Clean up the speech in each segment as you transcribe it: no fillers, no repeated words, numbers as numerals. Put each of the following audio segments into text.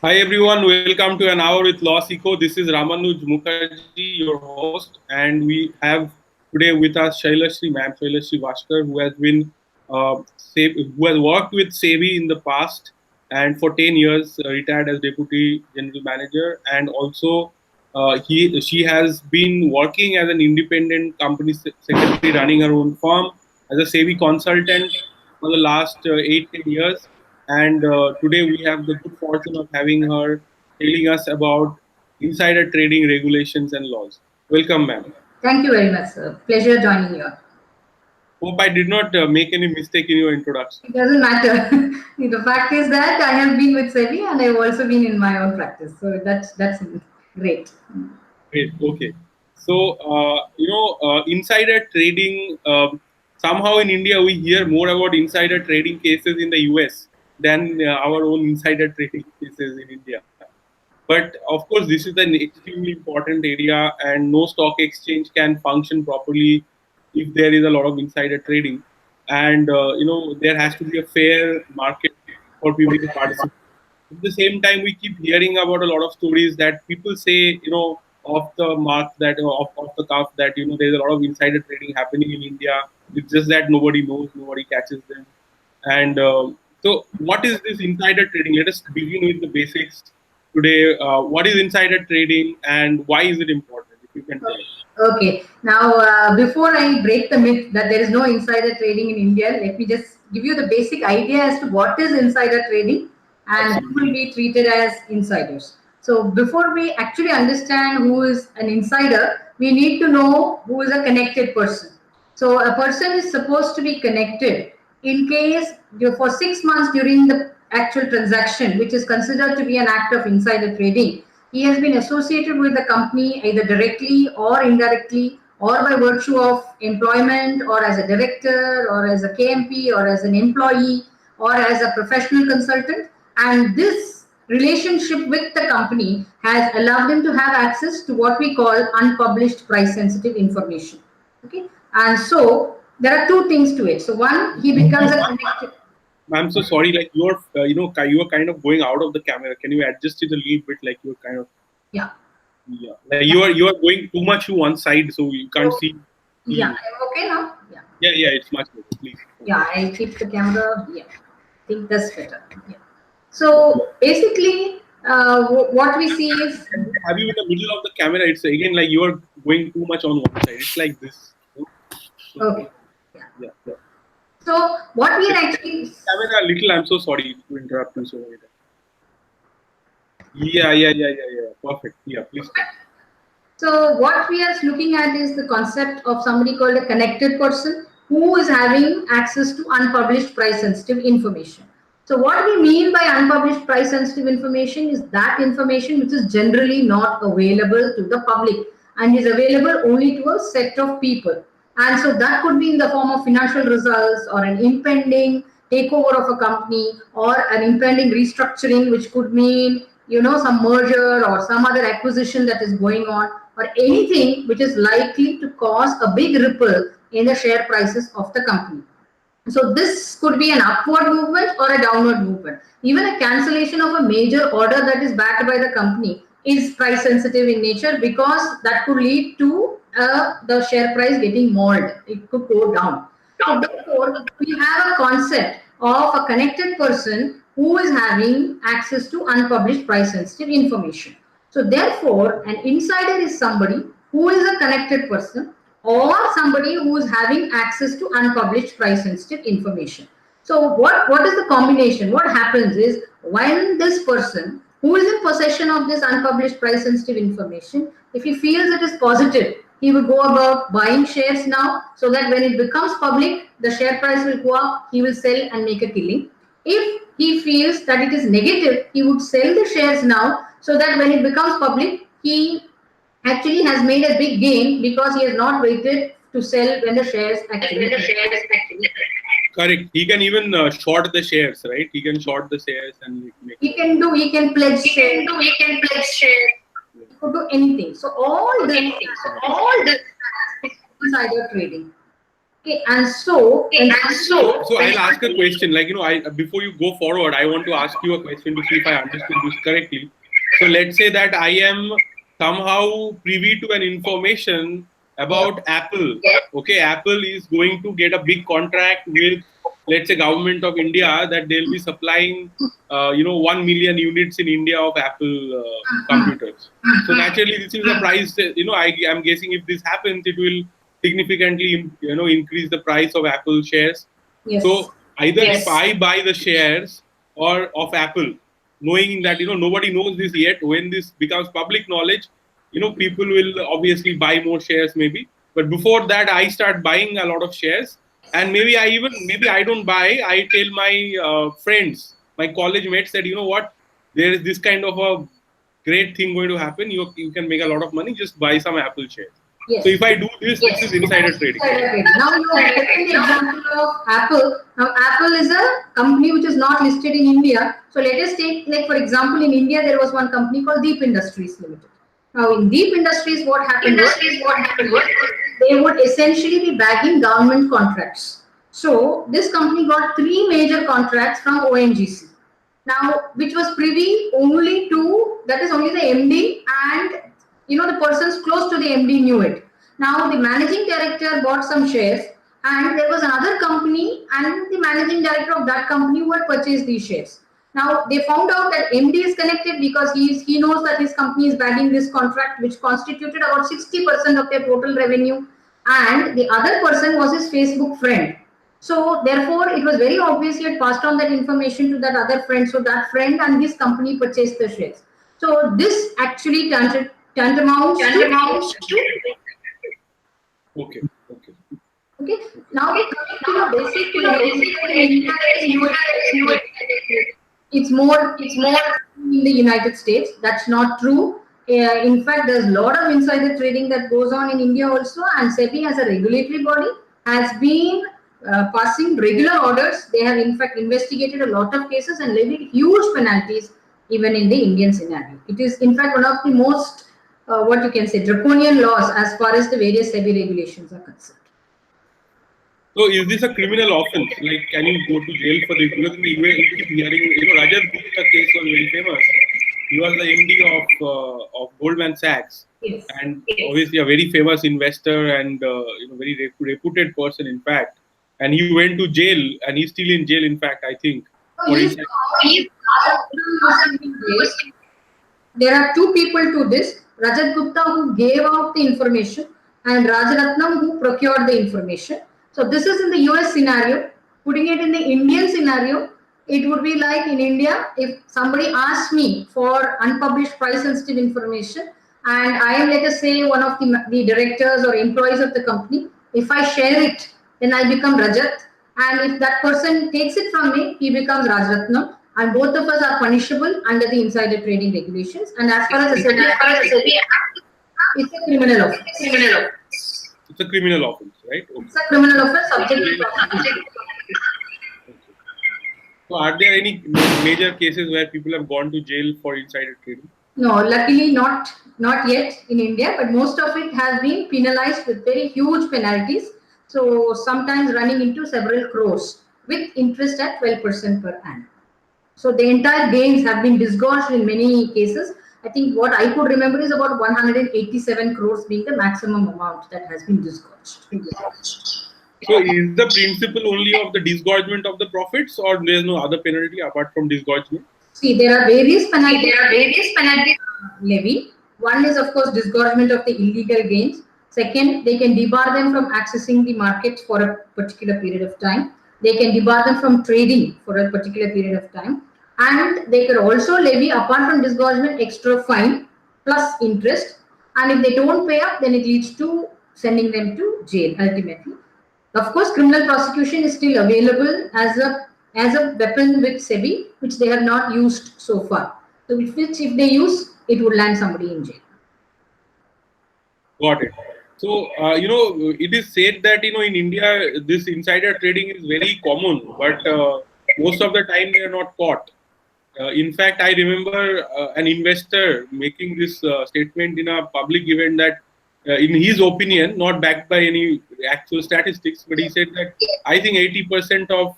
Hi everyone, welcome to An Hour with LawSikho. This is Ramanuj Mukherjee, your host, and we have today with us Shailashri Bhaskar, who has been who has worked with SEBI in the past, and for 10 years retired as Deputy General Manager, and also she has been working as an independent company secretary, running her own firm as a SEBI consultant for the last 8-10 years. And today we have the good fortune of having her telling us about insider trading regulations and laws. Welcome, ma'am. Thank you very much, sir. Pleasure joining you. Hope I did not make any mistake in your introduction. It doesn't matter. The fact is that I have been with SEBI and I've also been in my own practice. So that's great. Great. Okay. So, insider trading, somehow in India, we hear more about insider trading cases in the US than our own insider trading cases in India. But of course, this is an extremely important area, and no stock exchange can function properly if there is a lot of insider trading. And there has to be a fair market for people to participate. At the same time, we keep hearing about a lot of stories that people say, off the mark, that off the cuff, that there's a lot of insider trading happening in India. It's just that nobody knows, nobody catches them. And so, what is this insider trading? Let us begin with the basics today. What is insider trading, and why is it important? If you can tell us. Okay. Now, before I break the myth that there is no insider trading in India, let me just give you the basic idea as to what is insider trading and who Absolutely. will be treated as insiders. So, before we actually understand who is an insider, we need to know who is a connected person. So, a person is supposed to be connected in case for 6 months during the actual transaction, which is considered to be an act of insider trading, he has been associated with the company either directly or indirectly or by virtue of employment or as a director or as a KMP or as an employee or as a professional consultant. And this relationship with the company has allowed him to have access to what we call unpublished price sensitive information. Okay. And so there are two things to it. So one, he becomes a connected. I'm so sorry. Like you're, you are kind of going out of the camera. Can you adjust it a little bit? Like you're kind of, Yeah. yeah, like Yeah. you are going too much to one side, so you can't So see yeah, you. I'm okay now. Yeah. Yeah, yeah, it's much better. Please. Yeah, I keep the camera. Yeah, I think that's better. Yeah. Yeah. So basically, what we see is And have you in the middle of the camera? It's again like you are going too much on one side. It's like this. So, okay. Yeah. yeah. So what we Can are you actually camera a little? I'm so sorry to interrupt you so many times. Yeah. Perfect. Yeah, please. So what we are looking at is the concept of somebody called a connected person who is having access to unpublished price sensitive information. So what we mean by unpublished price sensitive information is that information which is generally not available to the public and is available only to a set of people. And so that could be in the form of financial results or an impending takeover of a company or an impending restructuring, which could mean some merger or some other acquisition that is going on, or anything which is likely to cause a big ripple in the share prices of the company. So this could be an upward movement or a downward movement. Even a cancellation of a major order that is backed by the company is price sensitive in nature, because that could lead to the share price getting mauled. It could go down. So therefore, we have a concept of a connected person who is having access to unpublished price sensitive information. So therefore, an insider is somebody who is a connected person or somebody who is having access to unpublished price sensitive information. So what is the combination? What happens is, when this person who is in possession of this unpublished price sensitive information, if he feels it is positive, he will go about buying shares now, so that when it becomes public, the share price will go up, he will sell and make a killing. If he feels that it is negative, he would sell the shares now, so that when it becomes public, he actually has made a big gain, because he has not waited to sell when the shares actually. Correct. He can even short the shares, right? He can short the shares and make He money. can do, he can pledge He can shares, do. He can pledge shares. he could do anything. So all Do this anything. So all the insider trading. Okay, and so when So I'll ask a question. Like, I before you go forward, I want to ask you a question to see if I understood this correctly. So let's say that I am somehow privy to an information about Apple. Okay, Apple is going to get a big contract with, let's say, government of India, that they'll be supplying 1 million units in India of Apple computers. So naturally, this is a price. I am guessing if this happens, it will significantly increase the price of Apple shares. yes, So either if I buy the shares or of Apple, knowing that nobody knows this yet, when this becomes public knowledge, people will obviously buy more shares maybe. But before that, I start buying a lot of shares, and maybe I don't buy. I tell my friends, my college mates, that what, there is this kind of a great thing going to happen. You can make a lot of money. Just buy some Apple shares. So if yes. I do this, this is insider trading, right? Insider trading. Now you have taken the example of Apple. Now Apple is a company which is not listed in India. So let us take, like for example, in India there was one company called Deep Industries Limited. Now in Deep Industries, what happened was they would essentially be bagging government contracts. So this company got three major contracts from ONGC. Now, which was privy only to, that is only the MD and the persons close to the MD knew it. Now the managing director bought some shares, and there was another company and the managing director of that company who had purchased these shares. Now they found out that MD is connected because he knows that his company is bagging this contract, which constituted about 60% of their total revenue, and the other person was his Facebook friend. So therefore, it was very obvious he had passed on that information to that other friend. So that friend and his company purchased the shares. So this actually tantamounts to. Okay. Okay. Okay. Now coming to the basic theory, it's more in the United States. That's not true. In fact, there's a lot of insider trading that goes on in India also, and SEBI as a regulatory body has been passing regular orders. They have in fact investigated a lot of cases and levied huge penalties even in the Indian scenario. It is in fact one of the most what you can say draconian laws as far as the various SEBI regulations are concerned. So is this a criminal offense? Like, can you go to jail for this? Because in the US, you keep hearing, Rajat Gupta case was very famous. He was the MD of Goldman Sachs, Yes. and obviously a very famous investor and very reputed person, in fact. And he went to jail, and he's still in jail. In fact, I think So for he's inside. there are two people to this: Rajat Gupta, who gave out the information, and Rajaratnam, who procured the information. So this is in the US scenario. Putting it in the Indian scenario, it would be like in India, if somebody asks me for unpublished price sensitive information, and I am, let us say, one of the directors or employees of the company. If I share it, then I become Rajat, and if that person takes it from me, he becomes Rajratnam, and both of us are punishable under the insider trading regulations. And as far as the SEBI Act, it's a criminal offense. It's a criminal offense, right? Okay. It's a criminal offense subject to prosecution. So are there any major cases where people have gone to jail for insider trading? No, luckily not yet in India, but most of it has been penalized with very huge penalties. So sometimes running into several crores with interest at 12% per annum. So the entire gains have been disgorged in many cases. I think what I could remember is about 187 crores being the maximum amount that has been disgorged. So is the principle only of the disgorgement of the profits, or there is no other penalty apart from disgorgement? See, there are various penalties levy. One is, of course, disgorgement of the illegal gains. Second, they can debar them from accessing the markets for a particular period of time. They can debar them from trading for a particular period of time. And they can also levy, apart from disgorgement, extra fine plus interest. And if they don't pay up, then it leads to sending them to jail ultimately. Of course, criminal prosecution is still available as a weapon with SEBI, which they have not used so far. So, which if they use, it would land somebody in jail. Got it. So, it is said that, in India, this insider trading is very common, but most of the time they are not caught. In fact, I remember an investor making this statement in a public event that in his opinion, not backed by any actual statistics, but he said that I think 80% of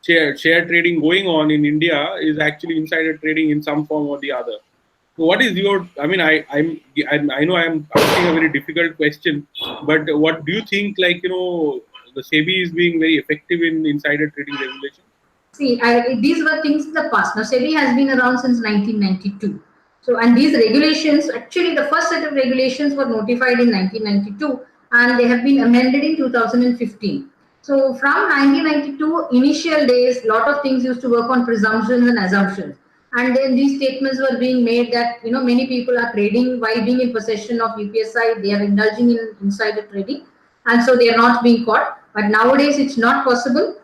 share trading going on in India is actually insider trading in some form or the other. So what is your? I mean, I know I'm asking a very difficult question, but what do you think? Like the SEBI is being very effective in insider trading regulation. See, these were things in the past. Now, SEBI has been around since 1992. So, and these regulations, actually, the first set of regulations were notified in 1992 and they have been amended in 2015. So, from 1992 initial days, lot of things used to work on presumptions and assumptions. And then these statements were being made that many people are trading while being in possession of UPSI. They are indulging in insider trading, and so they are not being caught. But nowadays, it's not possible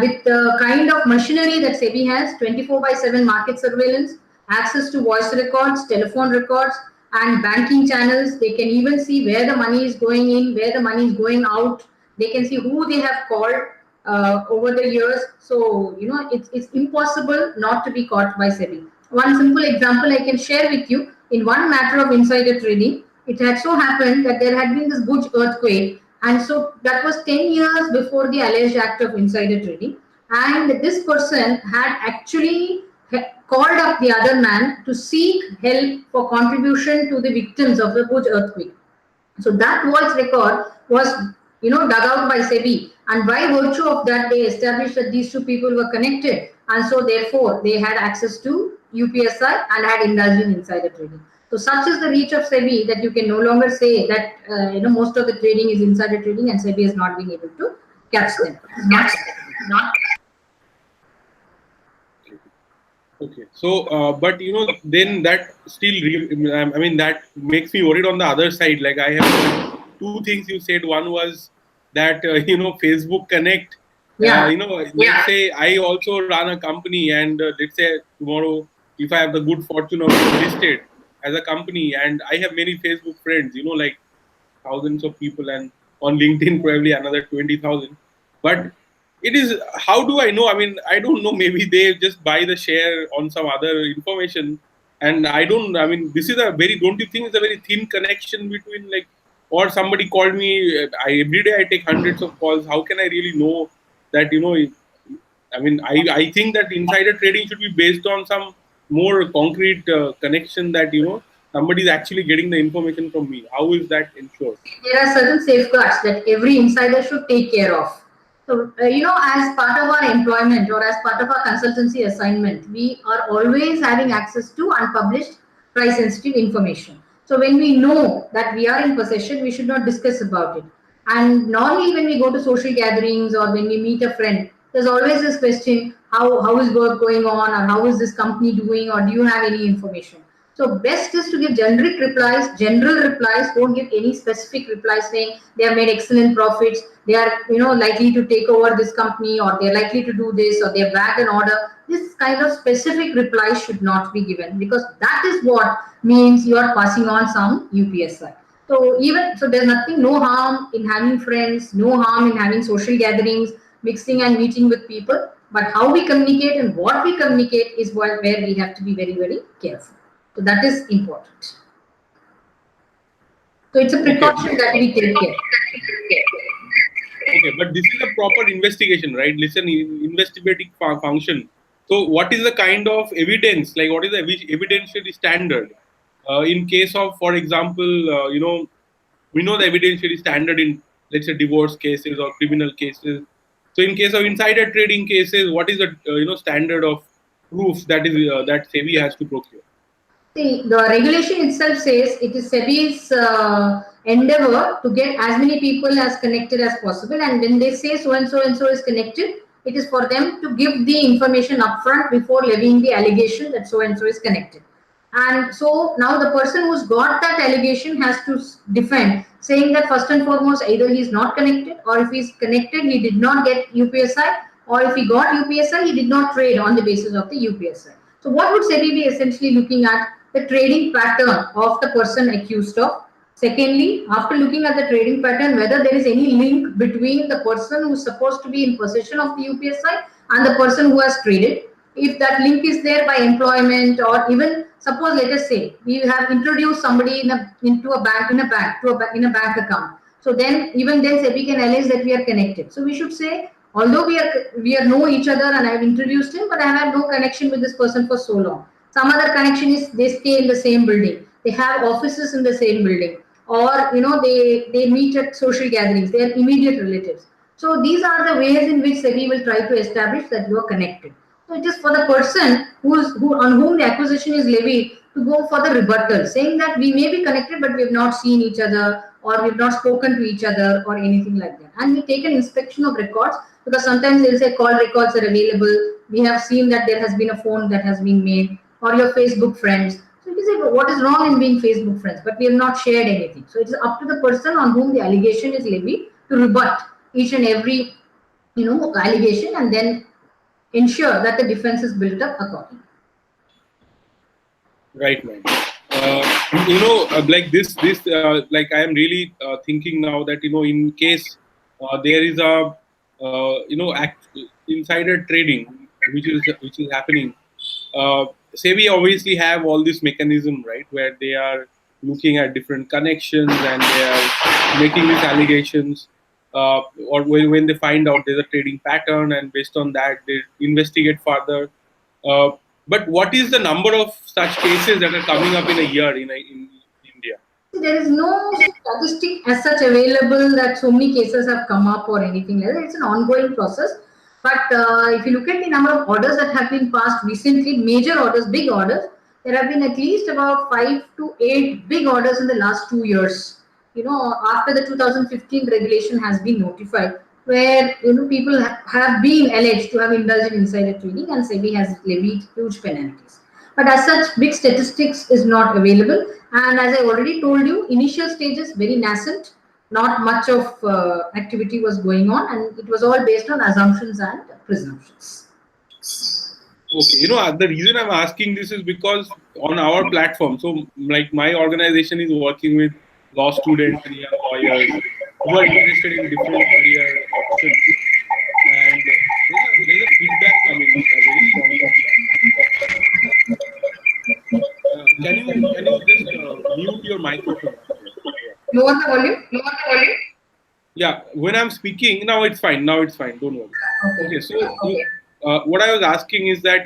with the kind of machinery that SEBI has, 24/7 market surveillance, access to voice records, telephone records, and banking channels. They can even see where the money is going in, where the money is going out. They can see who they have called over the years. So, it's impossible not to be caught by SEBI. One simple example I can share with you, in one matter of insider trading, it had so happened that there had been this Bhuj earthquake, and so that was 10 years before the alleged act of insider trading. And this person had actually called up the other man to seek help for contribution to the victims of the Bhuj earthquake. So that voice record was, dug out by SEBI, and by virtue of that, they established that these two people were connected, and so therefore they had access to UPSI and had indulged in insider trading. So such is the reach of SEBI that you can no longer say that most of the trading is insider trading, and SEBI has not been able to catch them. Not. Okay. So, but then that still, I mean, that makes me worried on the other side. Like I have two things you said. One was that Facebook Connect. Yeah. Let's say I also run a company, and let's say tomorrow, if I have the good fortune of being listed as a company, and I have many Facebook friends, like thousands of people, and on LinkedIn probably another 20,000. But it is, how do I know? I mean, I don't know. Maybe they just buy the share on some other information, and I don't. I mean, this is a very. Don't you think it's a very thin connection between like, or somebody called me. Every day I take hundreds of calls. How can I really know that I mean, I think that insider trading should be based on some more concrete connection that somebody is actually getting the information from me. How is that ensured? There are certain safeguards that every insider should take care of. So, as part of our employment or as part of our consultancy assignment, we are always having access to unpublished price sensitive information. So, when we know that we are in possession, we should not discuss about it. And normally, when we go to social gatherings or when we meet a friend, there's always this question: how is work going on, or how is this company doing, or do you have any information? So best is to give generic replies, general replies. Don't give any specific replies saying they have made excellent profits, they are likely to take over this company, or they are likely to do this, or they have bagged an order. This kind of specific replies should not be given, because that is what means you are passing on some UPSI. So there's nothing, no harm in having friends, no harm in having social gatherings, mixing and meeting with people. But how we communicate and what we communicate is where we have to be very, very careful. So that is important. So it's a Okay. precaution that we take care. Okay, but this is a proper investigation, right? Listen, investigating function. So, what is the kind of evidence? Like, what is the evidentiary standard? In case of, for example, we know the evidentiary standard in, let's say, divorce cases or criminal cases. So, in case of insider trading cases, what is the standard of proof that is that SEBI has to procure? See, the regulation itself says it is SEBI's endeavor to get as many people as connected as possible. And when they say so and so is connected, it is for them to give the information upfront before levying the allegation that so and so is connected. And so now the person who's got that allegation has to defend, saying that first and foremost, either he is not connected, or if he's connected, he did not get UPSI, or if he got UPSI, he did not trade on the basis of the UPSI. So what would SEBI be essentially looking at? The trading pattern of the person accused of. Secondly, after looking at the trading pattern, whether there is any link between the person who is supposed to be in possession of the UPSI and the person who has traded. if that link is there by employment, or even suppose let us say we have introduced somebody into a bank, in a bank account. So then even then SEBI can allege that we are connected. So we should say, although we are know each other and I have introduced him, but I have had no connection with this person for so long. Some other connection is they stay in the same building, they have offices in the same building, or they meet at social gatherings, they are immediate relatives. So these are the ways in which SEBI will try to establish that you are connected. So it is for the person on whom the accusation is levied to go for the rebuttal, saying that we may be connected but we have not seen each other, or we have not spoken to each other, or anything like that. And we take an inspection of records, because sometimes they'll say call records are available. We have seen that there has been a phone that has been made, or your Facebook friends. So it is what is wrong in being Facebook friends, but we have not shared anything. So it is up to the person on whom the allegation is levied to rebut each and every allegation, and then ensure that the defense is built up accordingly. Right, man. Like like I am really thinking now that in case there is a insider trading which is happening. SEBI obviously have all this mechanism, right, where they are looking at different connections and they are making these allegations. Or when they find out there's a trading pattern, and based on that they investigate further. Uh, but what is the number of such cases that are coming up in a year in India? There is no statistic as such available that so many cases have come up or anything like that. It's an ongoing process. But if you look at the number of orders that have been passed recently, major orders, big orders, there have been at least about 5 to 8 big orders in the last 2 years. After the 2015 regulation has been notified, where people have been alleged to have indulged in insider trading, and SEBI has levied huge penalties. But as such, big statistics is not available. And as I already told you, initial stages very nascent, not much of activity was going on, and it was all based on assumptions and presumptions. Okay, the reason I'm asking this is because on our platform, so like my organization is working with law students and young lawyers who are interested in different career options, and there's a feedback coming, a very strong feedback. Can you just mute your microphone? Lower the volume. Lower the volume. Yeah, when I'm speaking now, it's fine. Now it's fine. Don't worry. Okay. Okay, so what I was asking is that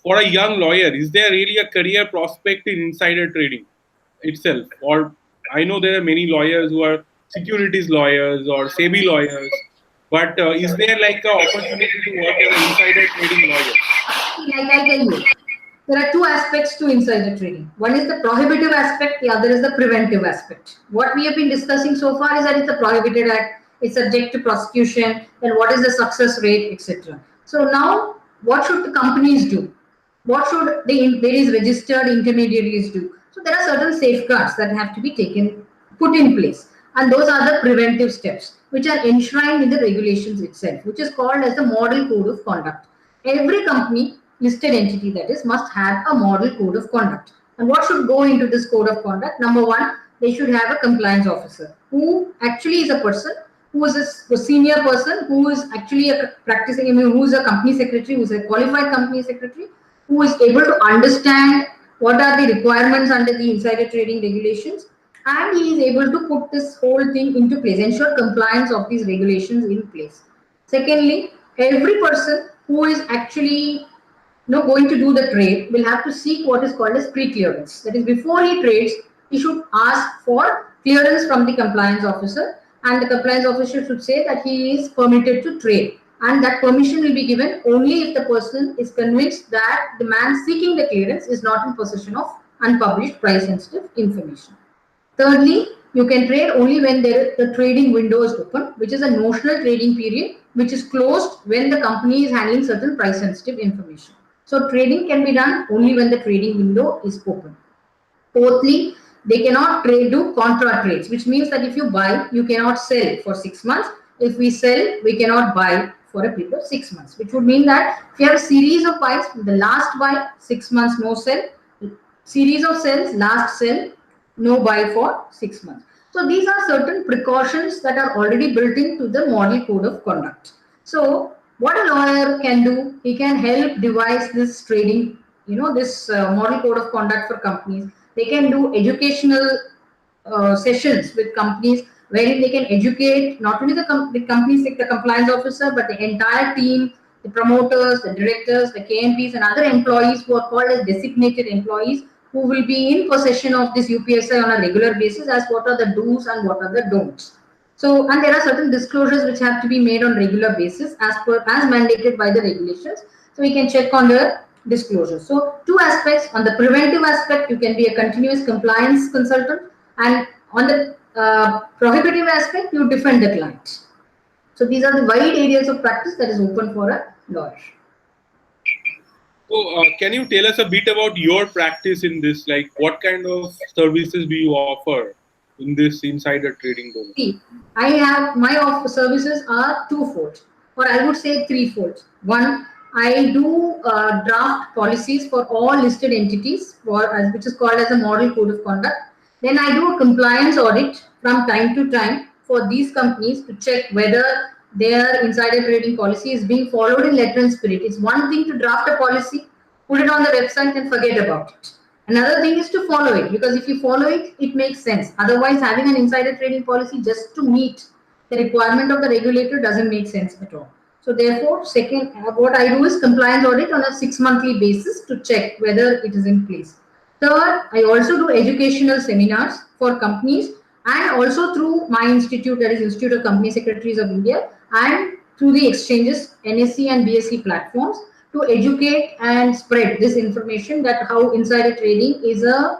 for a young lawyer, is there really a career prospect in insider trading itself? Or I know there are many lawyers who are securities lawyers or SEBI lawyers, but is there like an opportunity to work as an insider trading lawyer? Like I tell you, there are two aspects to insider trading. One is the prohibitive aspect, the other is the preventive aspect. What we have been discussing so far is that it's a prohibited act, it's subject to prosecution, then what is the success rate, etc. So now, what should the companies do? What should the various registered intermediaries do? So there are certain safeguards that have to be put in place, and those are the preventive steps, which are enshrined in the regulations itself, which is called as the Model Code of Conduct. Every company, listed entity that is, must have a model code of conduct. And what should go into this code of conduct? Number one, they should have a compliance officer who actually is a person who is a senior person who is actually a practicing, who is a company secretary, who is a qualified company secretary, who is able to understand what are the requirements under the insider trading regulations, and he is able to put this whole thing into place, ensure compliance of these regulations in place. Secondly, every person who is actually going to do the trade will have to seek what is called as pre-clearance. That is, before he trades, he should ask for clearance from the compliance officer, and the compliance officer should say that he is permitted to trade, and that permission will be given only if the person is convinced that the man seeking the clearance is not in possession of unpublished price sensitive information. Thirdly, you can trade only when the trading window is open, which is a notional trading period, which is closed when the company is handling certain price sensitive information. So trading can be done only when the trading window is open. Fourthly, they cannot do contra trades, which means that if you buy, you cannot sell for 6 months. If we sell, we cannot buy for a period of 6 months, which would mean that if you have a series of buys, the last buy, 6 months no sell, series of sells, last sell, no buy for 6 months. So these are certain precautions that are already built into the model code of conduct. So What a lawyer can do, he can help devise this trading, this model code of conduct for companies. They can do educational sessions with companies wherein they can educate not only the companies like the compliance officer, but the entire team, the promoters, the directors, the KMPs, and other employees who are called as designated employees, who will be in possession of this UPSI on a regular basis, as what are the do's and what are the don'ts. So, and there are certain disclosures which have to be made on regular basis as mandated by the regulations. So we can check on the disclosures. So two aspects: on the preventive aspect, you can be a continuous compliance consultant, and on the prohibitive aspect, you defend the client. So these are the wide areas of practice that is open for a lawyer. So, can you tell us a bit about your practice in this? Like, what kind of services do you offer in this insider trading domain? See, I have my services are twofold, or I would say threefold. One, I do draft policies for all listed entities, which is called as a model code of conduct. Then I do a compliance audit from time to time for these companies to check whether their insider trading policy is being followed in letter and spirit. It's one thing to draft a policy, put it on the website, and forget about it. Another thing is to follow it, because if you follow it, it makes sense. Otherwise, having an insider trading policy just to meet the requirement of the regulator doesn't make sense at all. So therefore, second, what I do is compliance audit on a 6 monthly basis to check whether it is in place. Third, I also do educational seminars for companies, and also through my institute, that is Institute of Company Secretaries of India, and through the exchanges, NSE and BSE platforms, to educate and spread this information that how insider trading is an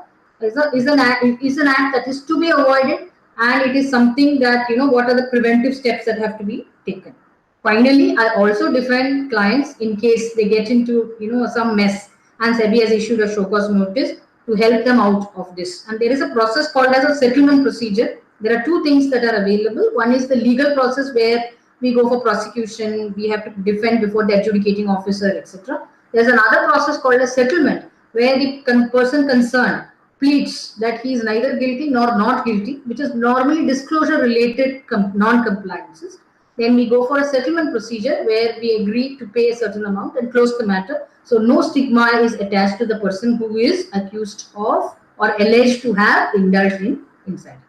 act that is to be avoided, and it is something that, what are the preventive steps that have to be taken. Finally, I also defend clients in case they get into some mess, and SEBI has issued a show cause notice to help them out of this. And there is a process called as a settlement procedure. There are two things that are available. One is the legal process, where we go for prosecution, we have to defend before the adjudicating officer, etc. There's another process called a settlement, where the person concerned pleads that he is neither guilty nor not guilty, which is normally disclosure related non-compliances. Then we go for a settlement procedure where we agree to pay a certain amount and close the matter. So no stigma is attached to the person who is accused of or alleged to have indulged in insider.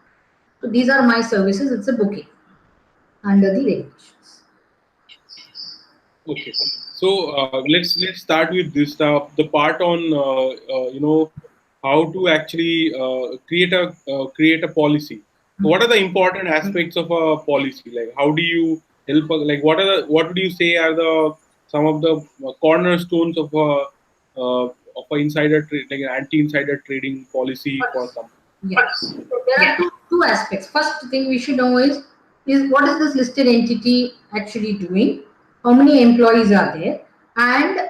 So these are my services. It's a bouquet under the regulations. Okay. So let's start with this stuff. The part on how to actually create a policy. So what are the important aspects of a policy? Like, how do you help? Like, what do you say are the some of the cornerstones of a like an anti-insider trading policy for a company? Yes. So there are two aspects. First thing we should know is what is this listed entity actually doing? How many employees are there? And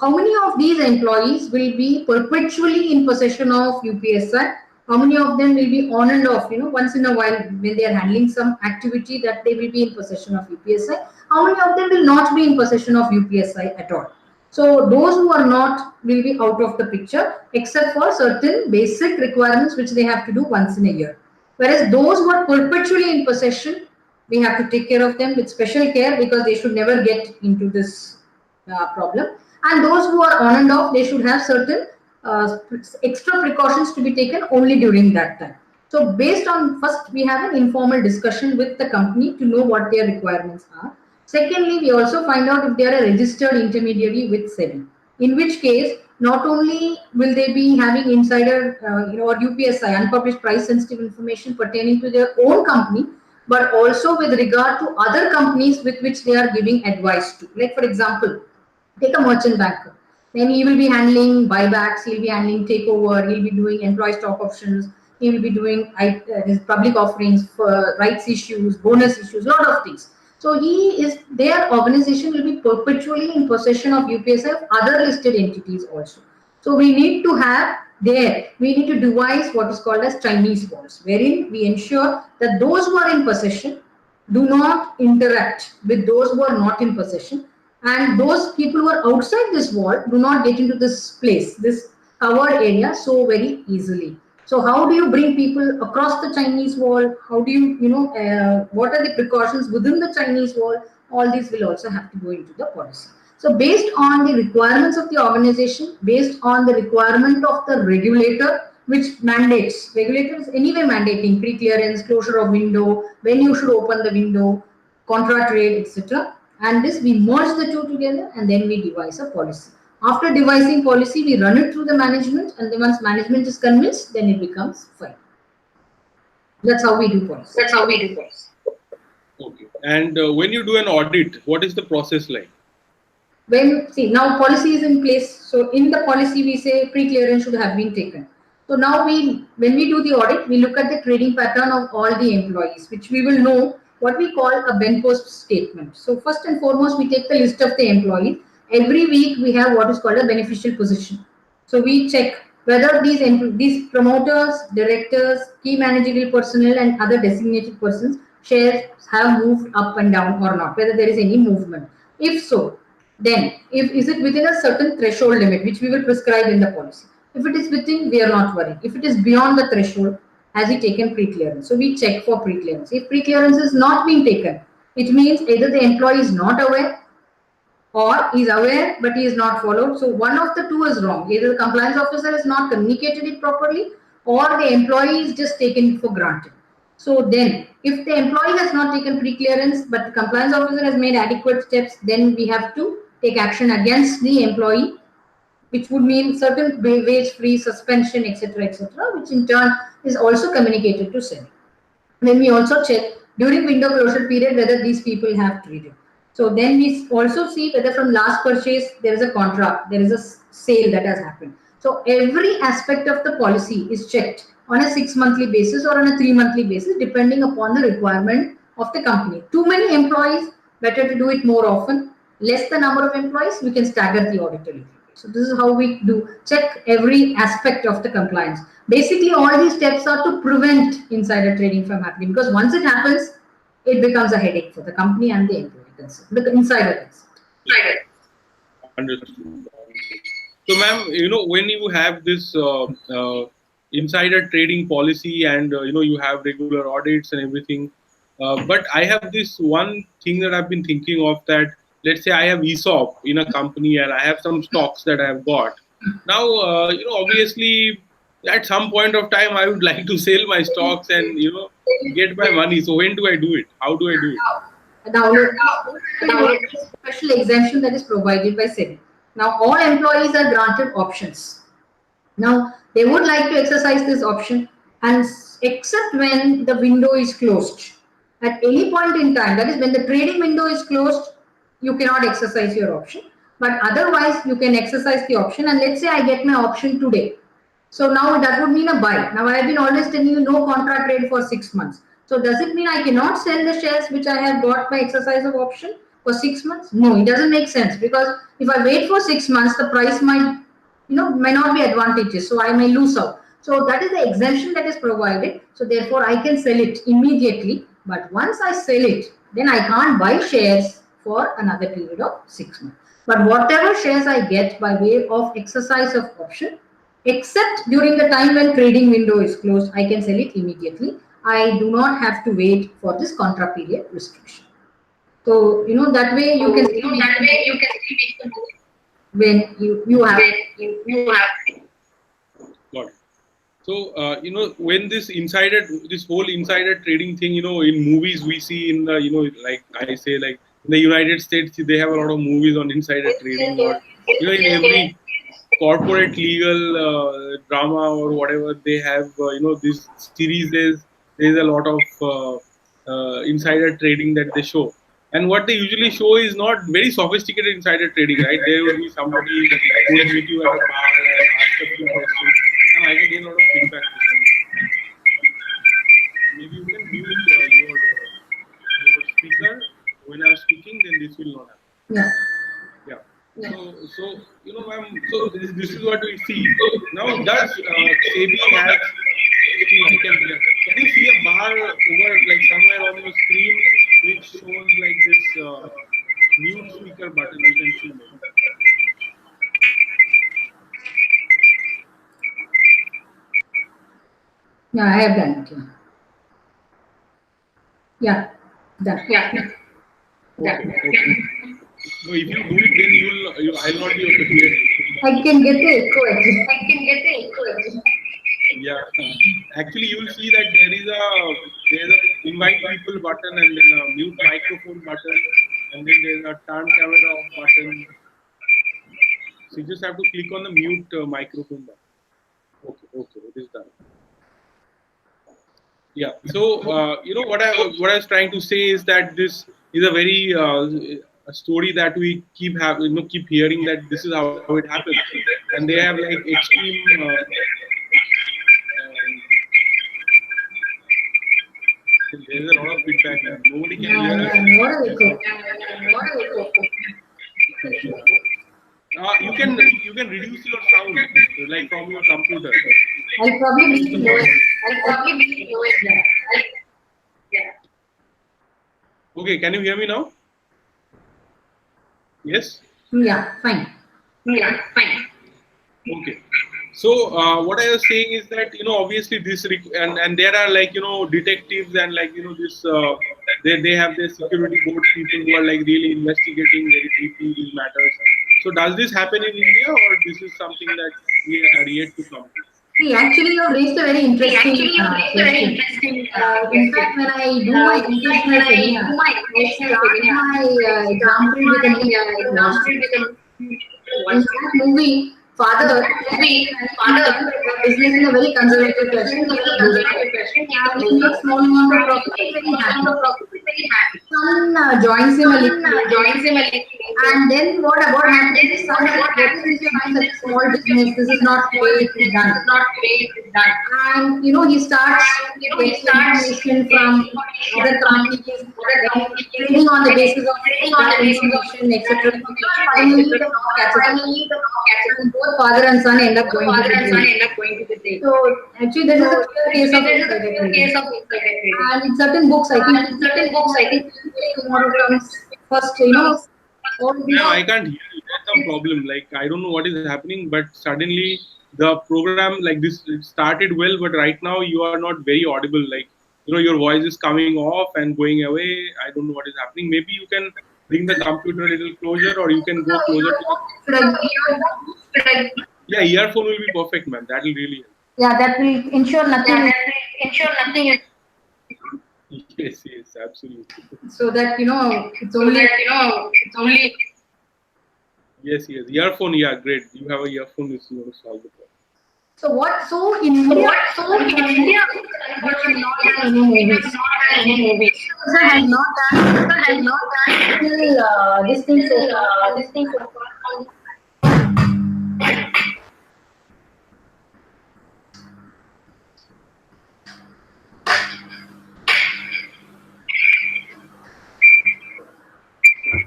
how many of these employees will be perpetually in possession of UPSI? How many of them will be on and off, once in a while when they are handling some activity that they will be in possession of UPSI? How many of them will not be in possession of UPSI at all? So those who are not will be out of the picture, except for certain basic requirements which they have to do once in a year. Whereas those who are perpetually in possession, we have to take care of them with special care, because they should never get into this problem. And those who are on and off, they should have certain extra precautions to be taken only during that time. So based on, first we have an informal discussion with the company to know what their requirements are. Secondly, we also find out if they are a registered intermediary with SEBI, in which case not only will they be having insider or UPSI, unpublished price sensitive information pertaining to their own company, but also with regard to other companies with which they are giving advice to. Like for example, take a merchant banker. Then he will be handling buybacks, he'll be handling takeover, he'll be doing employee stock options, he will be doing his public offerings for rights issues, bonus issues, lot of things. So their organization will be perpetually in possession of UPSI of other listed entities also. So we need to devise what is called as Chinese walls, wherein we ensure that those who are in possession do not interact with those who are not in possession, and those people who are outside this wall do not get into this place, this covered area, so very easily. So how do you bring people across the Chinese wall? How do you, what are the precautions within the Chinese wall? all these will also have to go into the policy. So based on the requirements of the organization, based on the requirement of the regulator, which mandates, regulator is anyway mandating pre-clearance, closure of window, when you should open the window, contra trade, etc. And this we merge the two together and then we devise a policy. After devising policy, we run it through the management, and then once management is convinced, then it becomes fine. That's how we do policy. That's how we do policy. Okay. And when you do an audit, what is the process like? When see now policy is in place, so in the policy we say pre-clearance should have been taken. So now when we do the audit, we look at the trading pattern of all the employees, which we will know what we call a Ben Post statement. So first and foremost, we take the list of the employees. Every week we have what is called a beneficial position. So we check whether these promoters, directors, key managerial personnel, and other designated persons shares have moved up and down or not, whether there is any movement. If so, then if is it within a certain threshold limit which we will prescribe in the policy. If it is within, we are not worried. If it is beyond the threshold, has he taken pre-clearance? So we check for pre-clearance. If pre-clearance is not being taken, it means either the employee is not aware or is aware but he is not followed. So one of the two is wrong. Either the compliance officer has not communicated it properly or the employee is just taken it for granted. So then if the employee has not taken pre-clearance but the compliance officer has made adequate steps, then we have to take action against the employee, which would mean certain wage-free suspension, etc., which in turn is also communicated to SEBI. Then we also check during window closure period whether these people have traded. So then we also see whether from last purchase there is a contract, there is a sale that has happened. So every aspect of the policy is checked on a 6-monthly basis or on a 3-monthly basis, depending upon the requirement of the company. Too many employees, better to do it more often. Less the number of employees, we can stagger the audit a little bit. So this is how we do check every aspect of the compliance. Basically, all these steps are to prevent insider trading from happening, because once it happens, it becomes a headache for the company and the employee concerned, the insider concerned. Understood. So, ma'am, when you have this insider trading policy and you have regular audits and everything, but I have this one thing that I've been thinking of, that let's say I have ESOP in a company and I have some stocks that I have got. Now, obviously, at some point of time, I would like to sell my stocks and get my money. So, when do I do it? How do I do it? Now, special exemption that is provided by SEBI. Now, all employees are granted options. Now, they would like to exercise this option, and except when the window is closed. At any point in time, that is when the trading window is closed, you cannot exercise your option. But otherwise, you can exercise the option. And let's say I get my option today. So now that would mean a buy. Now I have been always telling you no contract trade for 6 months. So does it mean I cannot sell the shares which I have got by exercise of option for 6 months? No, it doesn't make sense, because if I wait for 6 months, the price may not be advantageous. So I may lose out. So that is the exemption that is provided. So therefore I can sell it immediately. But once I sell it, then I can't buy shares for another period of 6 months. But whatever shares I get by way of exercise of option, except during the time when trading window is closed, I can sell it immediately. I do not have to wait for this contra period restriction. So that way you can when you have Got it. So, when this whole insider trading thing, in movies we see in the, like I say, like in the United States, they have a lot of movies on insider trading, or, in every corporate legal drama or whatever, they have, this series, there's a lot of insider trading that they show. And what they usually show is not very sophisticated insider trading, right? There will be somebody who will meet you at a bar and ask a few questions. Now, I can get a lot of feedback. Maybe you can mute your speaker when I'm speaking, then this will not happen. yeah. Yeah. So ma'am, so this is what we see. Now, does SEBI have? See, I can hear. Can you see a bar over, like, somewhere on your screen which shows like this mute speaker button? You can see maybe. Yeah, I have done it. Yeah, done. Yeah. Okay. Okay. No, if you do it, then I'll not be able to hear you. I can get the echo actually. I can get the echo. Yeah. Actually, you'll see that there's a invite people button and then a mute microphone button and then there's a turn camera off button. So you just have to click on the mute microphone button. Okay. Okay. It is done. Yeah. So what I was trying to say is that this is a very a story that we keep hearing that this is how it happens, and they have like extreme. Um, there's a lot of feedback, man. Nobody can Yeah, hear us. yeah. What a echo. What a You can reduce your sound like from your computer. I'll probably make it lower. I'll probably make it lower. Yeah. Okay, can you hear me now? Yes. Yeah, fine. Yeah, fine. Okay. So what I was saying is that obviously and there are like detectives and like this they have their security board people who are like really investigating very deeply these matters. So does this happen in India or this is something that we are yet to come to? See, actually, you raised a very interesting Actually, you raised a very question. interesting In fact, when I do my educational seminar, I start my example with a example movie. with a In that movie, father a business in a very conservative fashion. He and he makes small amount of profit. He's very happy. Son joins him a little later. And then what happens is son says, what is this you're doing such a small business? This is not way it is done. And he starts getting information from other companies, trading on the basis of that information, etc. Finally, the law catches up. And both father and son end up going to the jail. So actually, this is a clear case of insider trading. And in certain books, I think tomorrow comes first. All these. Ma'am, I can't hear you. There's some problem. Like I don't know what is happening, but suddenly the program like this it started well, but right now you are not very audible. Like your voice is coming off and going away. I don't know what is happening. Maybe you can bring the computer a little closer, or you can go closer to the. Yeah, earphone will be perfect, ma'am. That will really help. Yeah, that will ensure nothing. Yes, yes, absolutely. So that it's only. Yes, yes. Earphone, yeah, great. You have a earphone, is going to solve the problem. So what? So in India, we have not done any movies. Sir has not done till this thing so far.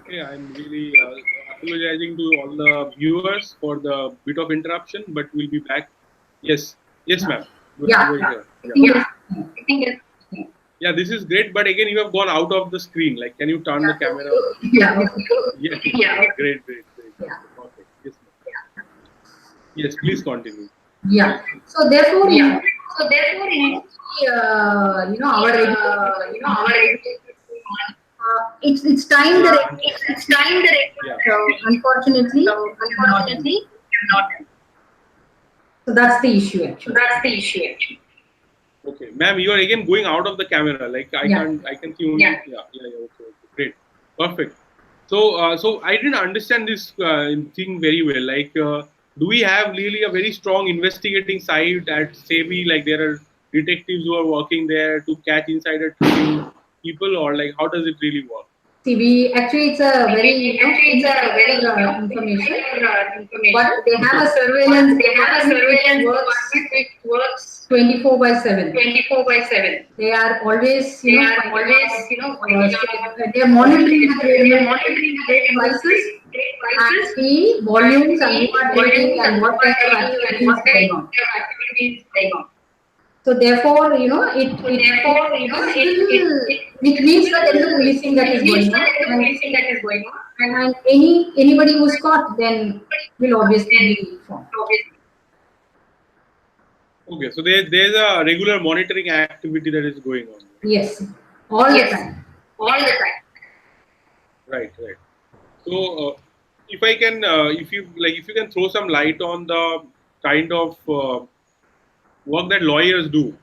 Okay, I'm really apologizing to all the viewers for the bit of interruption, but we'll be back. Yes, yes, ma'am. Yeah. Yeah, this is great, but again, you have gone out of the screen. Like, can you turn the camera? Yeah. Yeah. Great. Yeah. Perfect. Yes, ma'am. Yes, please continue. Yeah. So therefore, our it's time direct. Yeah. So unfortunately, not. So that's the issue actually. Okay, ma'am, you are again going out of the camera. Like I can see only. Yeah. Okay. Great. Perfect. So I didn't understand this thing very well. Like, do we have really a very strong investigating side at SEBI? Like, there are detectives who are working there to catch insider trading people, or like, how does it really work? See, actually it's a very information, but they have a surveillance. Which works 24/7. They are always they are monitoring the trade prices and the volumes and who are trading and what kind of activity is going on. So therefore, which means that there is a policing that is going on, and anybody who's caught then will obviously be informed. Okay, so there's a regular monitoring activity that is going on. Yes, all the time. Right, right. So, if you can throw some light on the kind of work that lawyers do,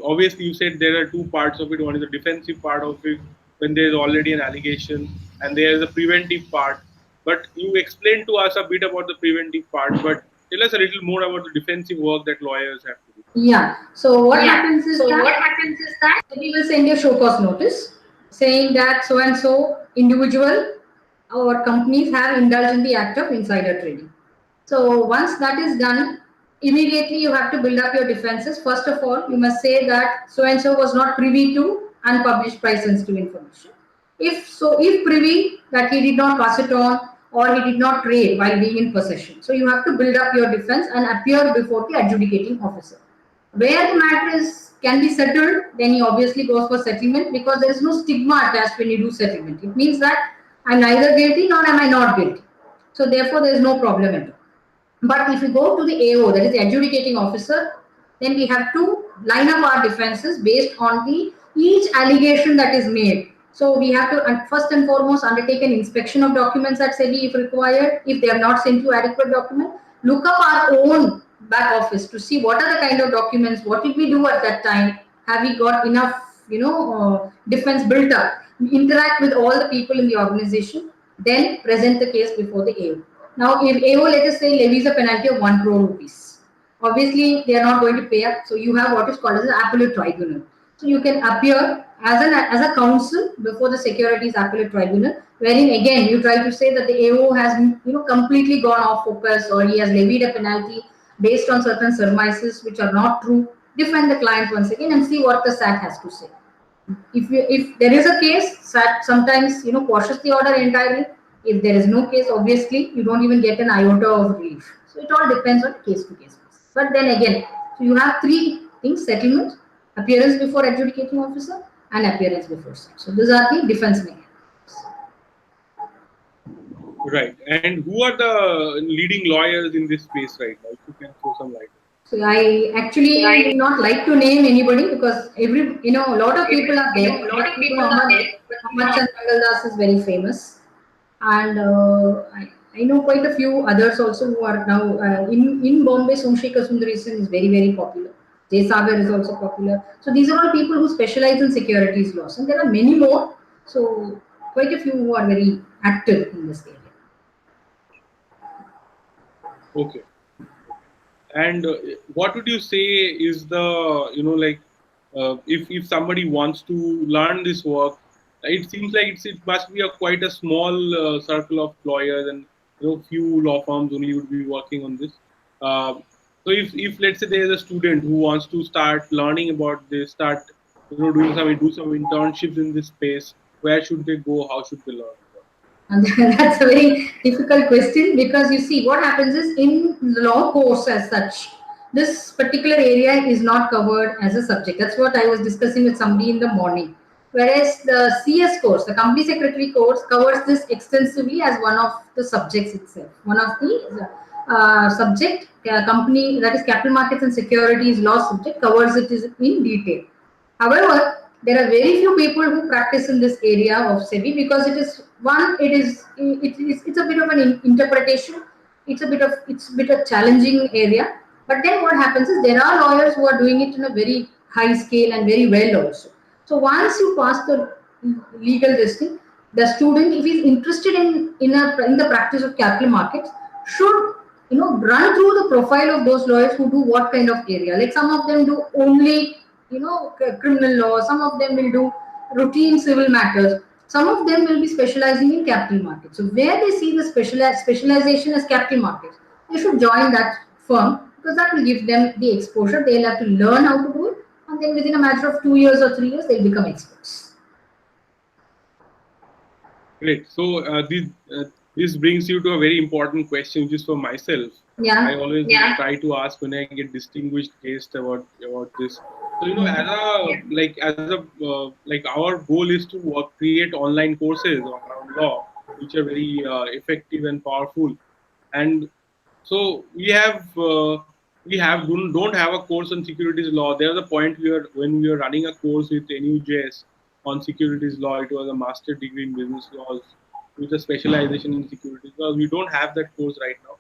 obviously you said there are two parts of it. One is the defensive part of it when there is already an allegation, and there is a preventive part. But you explained to us a bit about the preventive part, but tell us a little more about the defensive work that lawyers have to do. Yeah. So what Yeah. happens is So what that happens is that we will send you a show cause notice saying that so and so individual or companies have indulged in the act of insider trading. So once that is done, immediately you have to build up your defenses. First of all, you must say that so and so was not privy to unpublished price sensitive information. If so, if privy, that he did not pass it on or he did not trade while being in possession. So you have to build up your defense and appear before the adjudicating officer. Where the matter is can be settled, then he obviously goes for settlement because there is no stigma attached when you do settlement. It means that I'm neither guilty nor am I not guilty. So therefore, there is no problem at all. But if you go to the AO, that is the adjudicating officer, then we have to line up our defenses based on the each allegation that is made. So we have to first and foremost undertake an inspection of documents at SEBI if required. If they have not sent you adequate document, look up our own back office to see what are the kind of documents, what did we do at that time, have we got enough, defense built up, interact with all the people in the organization, then present the case before the AO. Now, if AO, let us say, levies a penalty of 1 crore rupees, obviously they are not going to pay up. So you have what is called as an appellate tribunal. So you can appear as a counsel before the Securities Appellate Tribunal, wherein again you try to say that the AO has completely gone off focus or he has levied a penalty based on certain surmises which are not true. Defend the client once again and see what the SAT has to say. If there is a case, SAT sometimes quashes the order entirely. If there is no case, obviously you don't even get an iota of relief. So it all depends on case to case. But then again, so you have three things: settlement, appearance before adjudicating officer, and appearance before SAT. So these are the defense mechanisms. Right. And who are the leading lawyers in this space right now? If you can throw some light. So I actually would not like to name anybody because a lot of people are there. a lot But of people are there, but Ahmad Chand Mangaldas is very famous, and I know quite a few others also who are now in Bombay. Somshika Sundaresan is very popular. Jay Sagar is also popular. So these are all people who specialize in securities laws, and there are many more. So quite a few who are very active in this area. Okay. And what would you say is the if somebody wants to learn this work, it seems like it must be a quite a small circle of lawyers, and few law firms only would be working on this. Uh, so if let's say there is a student who wants to start learning about this, start do some internships in this space, where should they go? How should they learn? And that's a very difficult question because you see what happens is in law course as such, this particular area is not covered as a subject. That's what I was discussing with somebody in the morning. Whereas the CS course, the company secretary course, covers this extensively as one of the subjects itself. One of the subject company, that is capital markets and securities law subject, covers it is in detail. However, there are very few people who practice in this area of SEBI because it is one, it's a bit of an interpretation. It's a bit of challenging area. But then what happens is there are lawyers who are doing it in a very high scale and very well also. So once you pass the legal listing, the student, if he is interested in the practice of capital markets, should run through the profile of those lawyers who do what kind of area. Like some of them do only criminal law, some of them will do routine civil matters, some of them will be specializing in capital markets. So where they see the specialization as capital markets, they should join that firm because that will give them the exposure. They'll have to learn how to do it, and then within a matter of 2 years or 3 years they'll become experts. Great. So this brings you to a very important question, just for myself. Yeah. I always try to ask when I get distinguished guests about this. So as like our goal is to create online courses around law, which are very effective and powerful. And so we don't have a course on securities law. There's a point when we are running a course with NUJS. on securities law. It was a master degree in business laws with a specialization in securities laws. We don't have that course right now.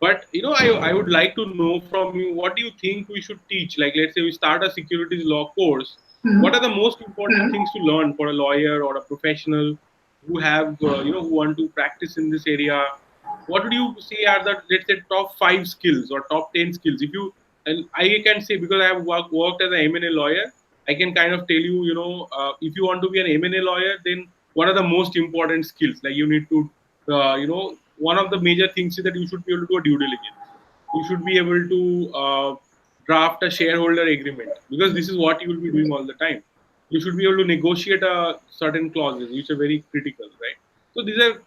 But I would like to know from you, what do you think we should teach? Like, let's say we start a securities law course. What are the most important things to learn for a lawyer or a professional who have who want to practice in this area? What would you say are the, let's say, top 5 skills or top 10 skills? If you, and I can say, because I have worked as an M&A lawyer, I can kind of tell you, if you want to be an M&A lawyer, then what are the most important skills? Like, you need to, one of the major things is that you should be able to do a due diligence. You should be able to draft a shareholder agreement, because this is what you will be doing all the time. You should be able to negotiate certain clauses, which are very critical, right? So these are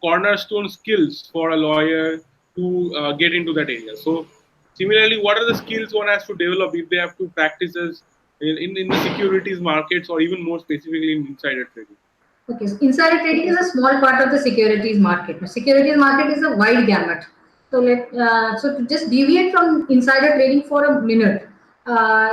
cornerstone skills for a lawyer to get into that area. So similarly, what are the skills one has to develop if they have to practice as in the securities markets, or even more specifically in insider trading? Okay, so insider trading is a small part of the securities market. Now, securities market is a wide gamut. So so to just deviate from insider trading for a minute,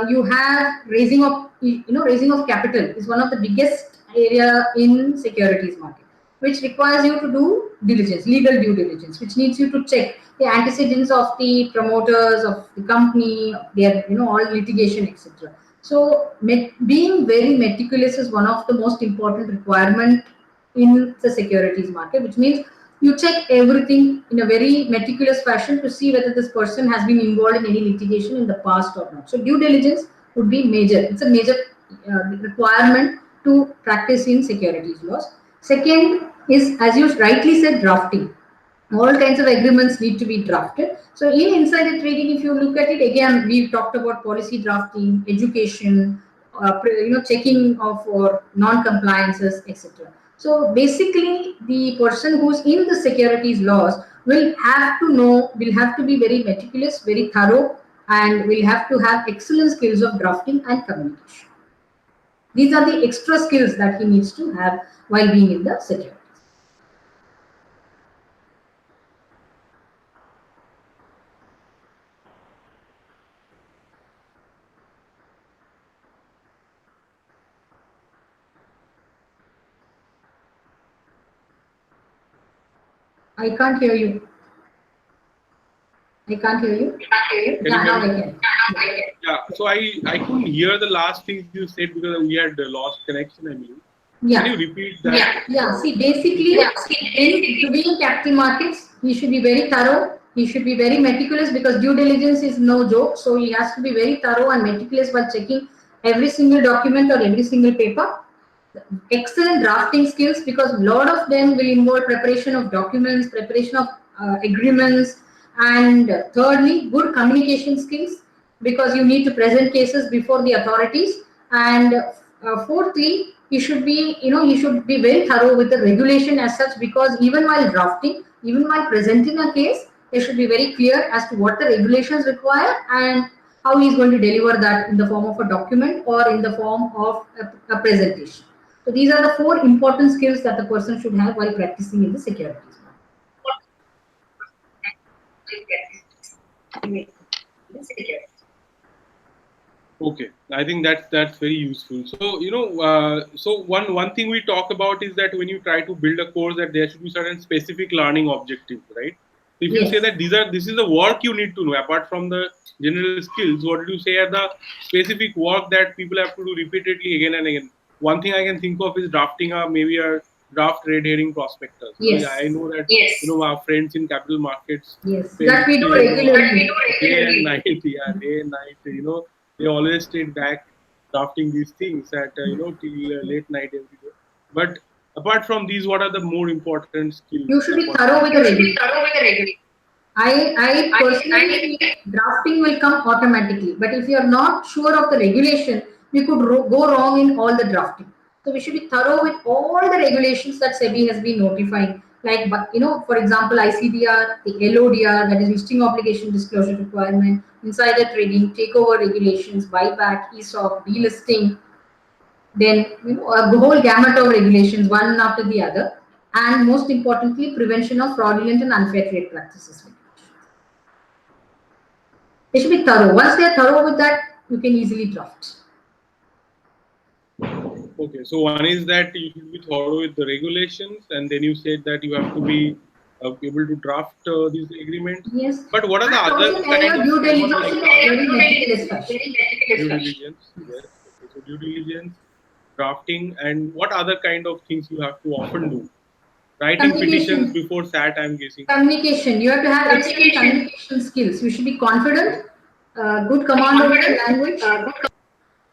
you have raising of capital is one of the biggest area in securities market, which requires you to do diligence, legal due diligence, which needs you to check the antecedents of the promoters of the company, their all litigation, etc. So being very meticulous is one of the most important requirement in the securities market, which means you check everything in a very meticulous fashion to see whether this person has been involved in any litigation in the past or not. So due diligence would be major. It's a major requirement to practice in securities laws. Second is, as you rightly said, drafting. All kinds of agreements need to be drafted. So in insider trading, if you look at it again, we talked about policy drafting, education, checking of or non-compliances, etc. So basically, the person who's in the securities laws will have to know, will have to be very meticulous, very thorough, and will have to have excellent skills of drafting and communication. These are the extra skills that he needs to have while being in the securities. I can't hear you. I can't hear you. Can you Yeah, hear now me? I can. Yeah. So I couldn't hear the last things you said because we had lost connection, I believe. Can you Yeah. repeat that? Yeah. See, basically, in to be in capital markets, he should be very thorough. He should be very meticulous because due diligence is no joke. So he has to be very thorough and meticulous while checking every single document or every single paper. Excellent drafting skills because a lot of them will involve preparation of documents, preparation of agreements, and thirdly, good communication skills because you need to present cases before the authorities. And fourthly, you should be very thorough with the regulation as such because even while drafting, even while presenting a case, they should be very clear as to what the regulations require and how he is going to deliver that in the form of a document or in the form of a presentation. So these are the 4 important skills that the person should have while practicing in the securities market. Okay, I think that's very useful. So so one thing we talk about is that when you try to build a course, that there should be certain specific learning objectives, right? If you say Yes. that this is the work you need to know apart from the general skills, what did you say are the specific work that people have to do repeatedly again and again? One thing I can think of is drafting maybe a draft red herring prospectus. Yeah, Yes. I know that our friends in capital markets Yes. spend That we do regularly. day and night, yeah, day and night. They always stayed back drafting these things at till late night every day. But apart from these, what are the more important skills You that should be one should thorough with the have? regulation. I personally feel drafting will come automatically, but if you are not sure of the regulation, we could go wrong in all the drafting. So we should be thorough with all the regulations that SEBI has been notifying, like for example, ICDR, the LODR, that is listing obligation disclosure requirement, insider trading, takeover regulations, buyback, ESOP, delisting, then a whole gamut of regulations, one after the other, and most importantly, prevention of fraudulent and unfair trade practices. They should be thorough. Once they are thorough with that, you can easily draft. Okay, so one is that you should be thorough with the regulations, and then you said that you have to be able to draft these agreements. Yes. But what are the And other also kind their of due frameworks diligence like in that? a very meticulous fashion. Due diligence, yes. Okay, so due diligence, drafting, and what other kind of things you have to often do? Writing petitions Communication. before SAT, I'm guessing. Communication. You have to have excellent communication skills. You should be confident, good command of the language.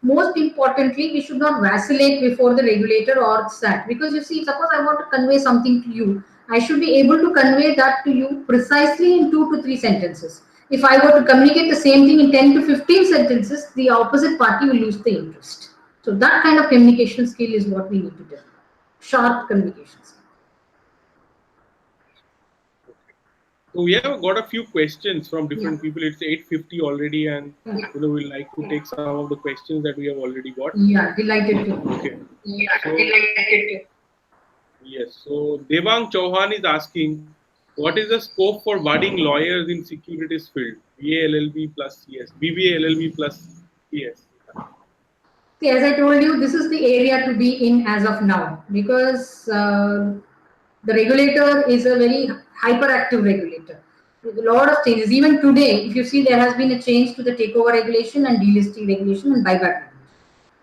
Most importantly, we should not vacillate before the regulator or SAT, because you see, suppose I want to convey something to you, I should be able to convey that to you precisely in 2 to 3 sentences. If I were to communicate the same thing in 10 to 15 sentences, the opposite party will lose the interest. So that kind of communication skill is what we need to develop. Sharp communication skill. So we have got a few questions from Yeah. different people. It's 8:50 already, and Yeah. we'd like to take some of the questions that we have already got. Yeah, delighted to. Okay. Yes. So Devang Chauhan is asking, what is the scope for budding lawyers in securities field? BA LLB plus CS, BBA LLB plus CS. See, as I told you, this is the area to be in as of now, because the regulator is a very hyperactive regulator with a lot of changes. Even today, if you see, there has been a change to the takeover regulation and delisting regulation and buyback regulation.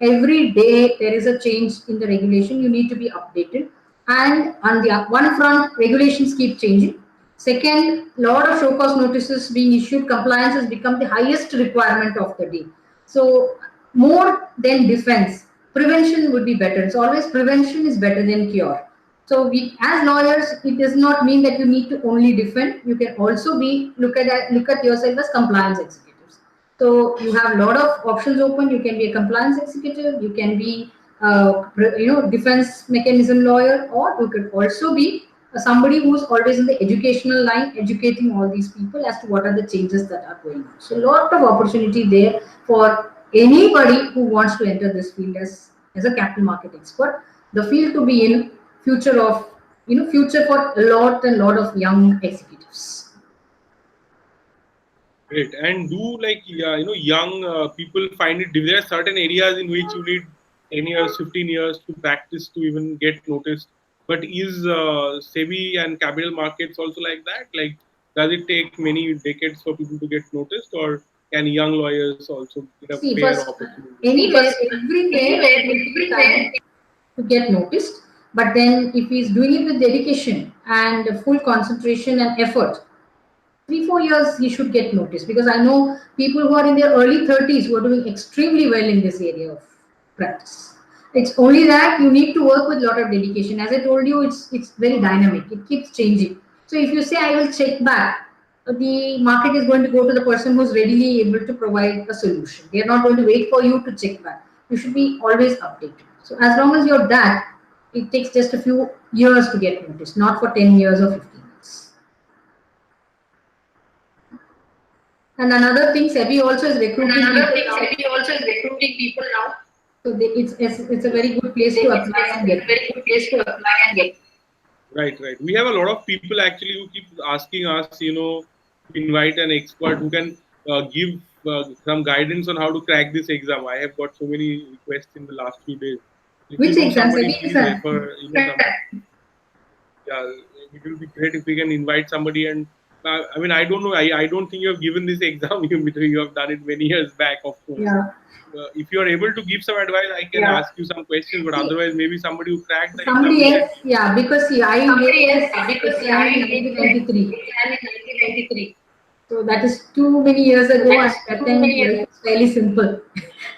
Every day there is a change in the regulation. You need to be updated. And on the one front, regulations keep changing. Second, lot of show cause notices being issued. Compliance has become the highest requirement of the day. So more than defense, prevention would be better. It's always prevention is better than cure. So we, as lawyers, it does not mean that you need to only defend. You can also be look at yourself as compliance executives. So you have a lot of options open. You can be a compliance executive. You can be, defense mechanism lawyer, or you could also be somebody who's always in the educational line, educating all these people as to what are the changes that are going on. So a lot of opportunity there for anybody who wants to enter this field as a capital market expert. The field to be in, future of, future for a lot and lot of young executives. Great. And do like young people find it? There are certain areas in which you need 10 years, 15 years to practice to even get noticed. But is SEBI and capital markets also like that? Like, does it take many decades for people to get noticed, or can young lawyers also get a See, fair first, opportunity? anywhere, everywhere, it will take time to get noticed. But then, if he's doing it with dedication and full concentration and effort, 3 4 years he should get noticed. Because I know people who are in their early 30s who are doing extremely well in this area of practice. It's only that you need to work with a lot of dedication. As I told you, it's very dynamic. It keeps changing. So if you say I will check back, the market is going to go to the person who's readily able to provide a solution. They are not going to wait for you to check back. You should be always updated. So as long as you're that, it takes just a few years to get noticed, not for 10 years or 15 years. And another thing, SEBI also is recruiting people now. So it's a very good place to apply and get. Right, right. We have a lot of people actually who keep asking us, to invite an expert who can give some guidance on how to crack this exam. I have got so many requests in the last few days. If you Which know exam, somebody, SEBI please exam? refer. Yeah, it will be great if we can invite somebody. And I mean, I don't know. I don't think you have given this exam. You have done it many years back, of course. Yeah. If you are able to give some advice, I can ask you some questions. But See, otherwise, maybe somebody who cracked the exam somebody else, recently. yeah, because see, I gave this exam in 1993. So that is too many years ago, and that time life is fairly simple.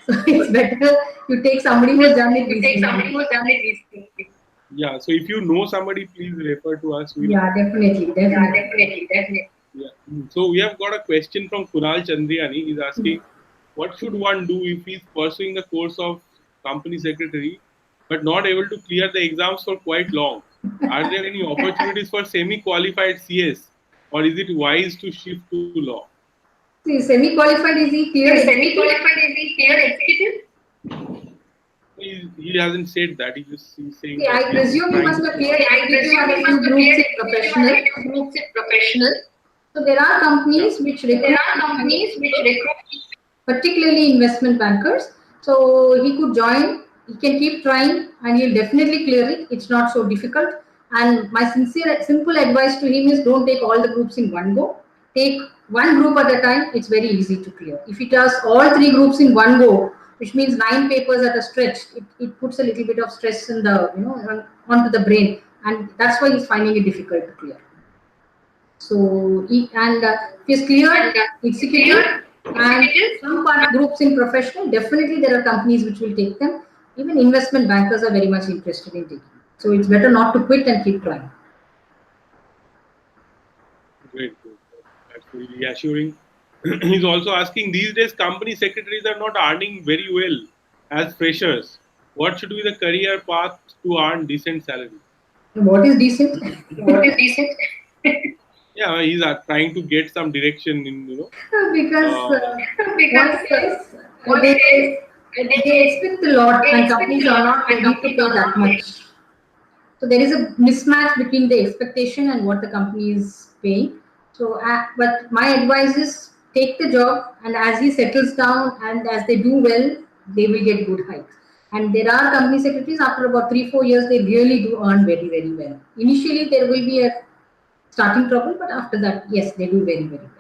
So it's better you take somebody who's done it recently. Yeah. So if you know somebody, please refer to us. Yeah, definitely, definitely. Yeah. So we have got a question from Kunal Chandriani. He's asking, what should one do if he's pursuing the course of company secretary, but not able to clear the exams for quite long? Are there any opportunities for semi-qualified CS, or is it wise to shift to law? See, semi-qualified is he cleared executive? He hasn't said that. He's saying See, that I he's presume he trying must to have clear. cleared executive and a few groups in professional. So there are Yeah. companies which recruit, particularly investment bankers. So he could join he can keep trying and he'll definitely clear it. It's not so difficult. And my simple advice to him is don't take all the groups in one go. Take one group at a time. It's very easy to clear. If he does all three groups in one go, which means 9 papers at a stretch, it puts a little bit of stress in the onto the brain, and that's why he's finding it difficult to clear. So if he's cleared executive and some part groups in professional, definitely there are companies which will take them. Even investment bankers are very much interested in taking. So it's better not to quit and keep trying. Great. That's really reassuring. He's also asking, these days company secretaries are not earning very well as freshers. What should be the career path to earn decent salary? What is decent? What is decent? Yeah, he's trying to get some direction in, Because Because one one is is they expect a lot and companies are not ready to pay that much. So there is a mismatch between the expectation and what the company is paying. So, but my advice is take the job, and as he settles down and as they do well, they will get good hikes. And there are company secretaries after about 3-4 years, they really do earn very, very well. Initially, there will be a starting trouble, but after that, yes, they do very, very well.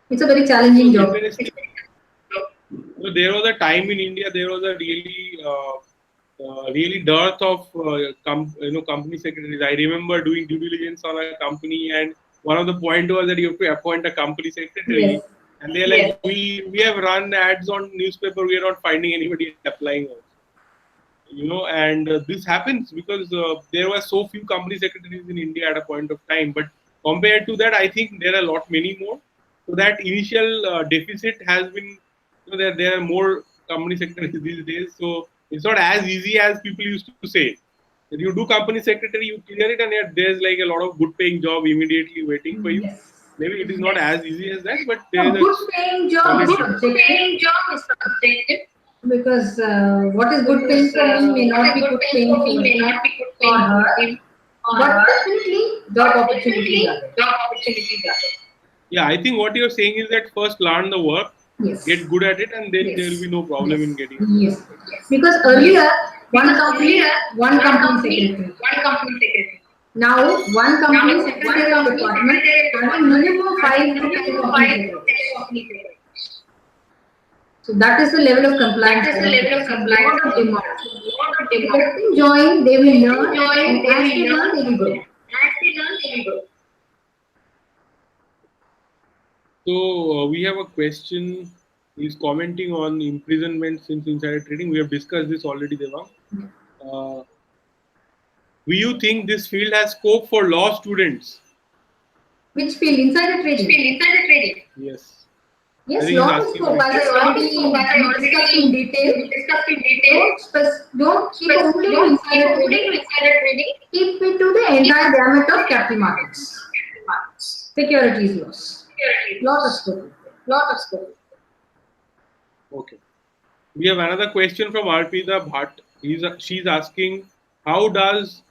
It's a very challenging job. Interesting. So there was a time in India, there was a really dearth of company secretaries. I remember doing due diligence on a company, and one of the point was that you have to appoint a company secretary, Yes. and they're like, we have run ads on newspaper, we are not finding anybody applying also. And this happens because there were so few company secretaries in India at a point of time. But compared to that, I think there are a lot many more. So that initial deficit has been, there are more company secretaries these days. So it's not as easy as people used to say. If you do company secretary, you clear it, and yet there's like a lot of good paying job immediately waiting for you. Yes. Maybe it is not as easy as that, but there No, is good paying job is solid subjective. paying job is subjective. Because what is good paying for him may not be good paying for him may not be good or paying her, for him or but her. definitely job opportunities are there. Job opportunities are there. Yeah, I think what you're saying is that first learn the work, Yes. get good at it, and then there will be no problem in getting. Yes. Because earlier, one company secretary. One company secretary. Now, one company secretarial department having minimum 5 to 10 company secretaries. So that is the level of compliance. That is the level of compliance. Lot of demand. Lot of If demand. they join, they will learn, Join, and they as will they learn, learn. they will grow. As they learn, they will grow. So we have a question. He's commenting on imprisonment since insider trading. We have discussed this already, Devang. Do you think this field has scope for law students? Which field? Insider trading. Insider trading. Yes. Yes, I think lot he's of asking scope. about As I already discussed in detail. Don't keep only to insider trading. Keep it to the entire gamut of capital markets. Securities laws. Lot of scope. Lot of scope. Okay. We have another question from Arpita Bhatt. She's asking, how does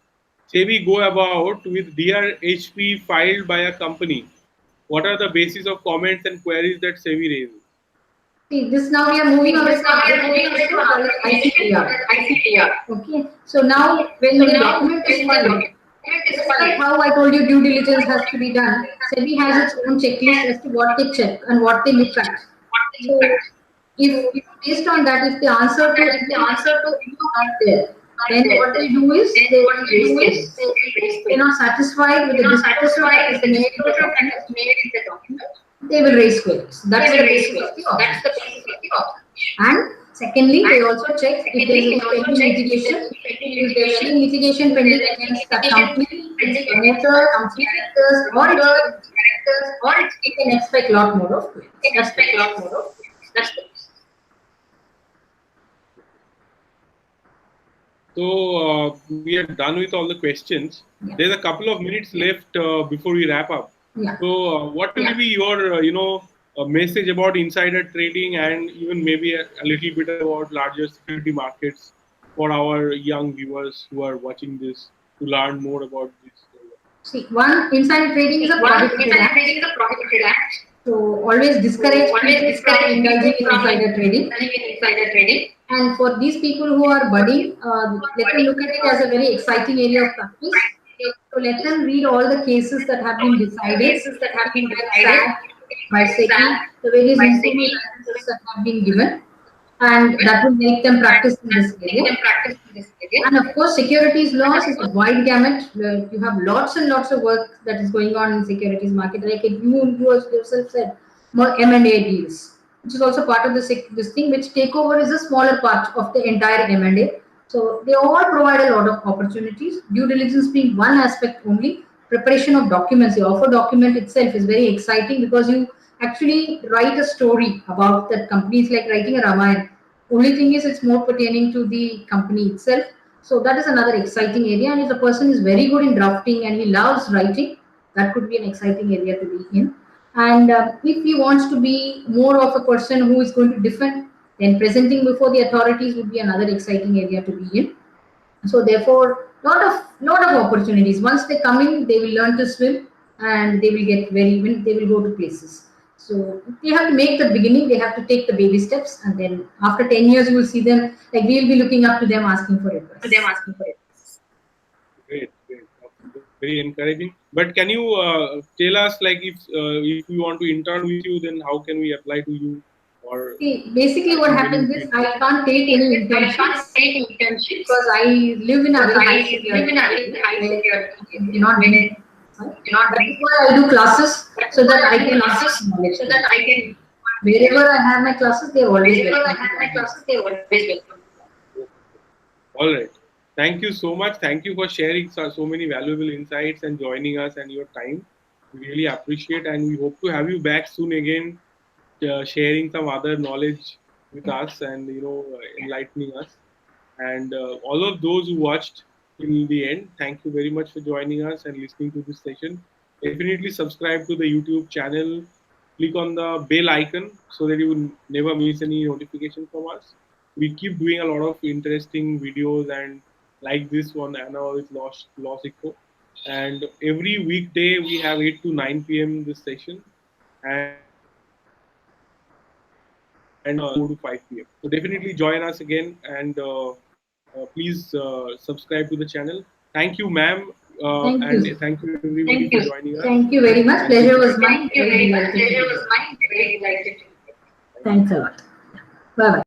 SEBI go about with DRHP filed by a company? What are the basis of comments and queries that SEBI raises? See, this now we are moving on to ICTR. Okay. So now when the document is filed, just like how I told you due diligence has to be done, SEBI has its own checklist as to what they check and what they look at. So if based on that, if the answer to is not there, then what they do is they will raise queries. If they're not satisfied with the disclosure that is made in the document, they will raise queries. That's the basis of the observation. And secondly, they also check if there is a pending litigation. If there is any litigation pending against the company, its promoters, its directors, or you can expect a lot more of queries. That's the So we are done with all the questions. Yeah. There's a couple of minutes left before we wrap up. Yeah. So what will be your, message about insider trading and even maybe a little bit about larger security markets for our young viewers who are watching this to learn more about this? See, one, insider trading is a prohibited act. So always discourage people from indulging in insider trading. And for these people who are budding, let them look at it as a very exciting area of practice. So let them read all the cases that have been decided, including by SAG, by SEBI, the various informal licenses that have been given, and that will make them practice in this area. And of course, securities laws is a wide gamut. You have lots and lots of work that is going on in securities market. Like yourself said, more M&A deals, which is also part of this thing. Which takeover is a smaller part of the entire M&A. So they all provide a lot of opportunities. Due diligence being one aspect only. Preparation of documents, the offer document itself is very exciting because you actually write a story about that company. It's like writing a Ramayana. Only thing is, it's more pertaining to the company itself. So that is another exciting area. And if the person is very good in drafting and he loves writing, that could be an exciting area to be in. And if he wants to be more of a person who is going to defend, then presenting before the authorities would be another exciting area to be in. So therefore, lot of opportunities. Once they come in, they will learn to swim, and they will get they will go to places. So they have to make the beginning. They have to take the baby steps, and then after 10 years, you will see them like we will be looking up to them, asking for advice. Great, great. Very encouraging. But can you tell us, like, if we want to intern with you, then how can we apply to you? Or See, basically, I what think when happens you is I can't take any internships because I live in a very high security area where you cannot bring. That is why I do classes so that I can impart knowledge to them. Wherever I have my classes, they are always welcome to join us. all right. Thank you so much. Thank you for sharing so many valuable insights and joining us and your time. We really appreciate, and we hope to have you back soon again, sharing some other knowledge with us and enlightening us. And all of those who watched till the end, thank you very much for joining us and listening to this session. Definitely subscribe to the YouTube channel. Click on the bell icon so that you will never miss any notification from us. We keep doing a lot of interesting videos and like this one, An Hour with LawSikho. And every weekday we have 8 to 9 p.m. this session, and Sunday 4 to 5 p.m. So definitely join us again, and please subscribe to the channel. Thank you, ma'am, Thank and you. thank you everybody for joining us. Thank you very much. And good Pleasure night. was mine. Very delighted to be here. Thanks a lot. Bye bye.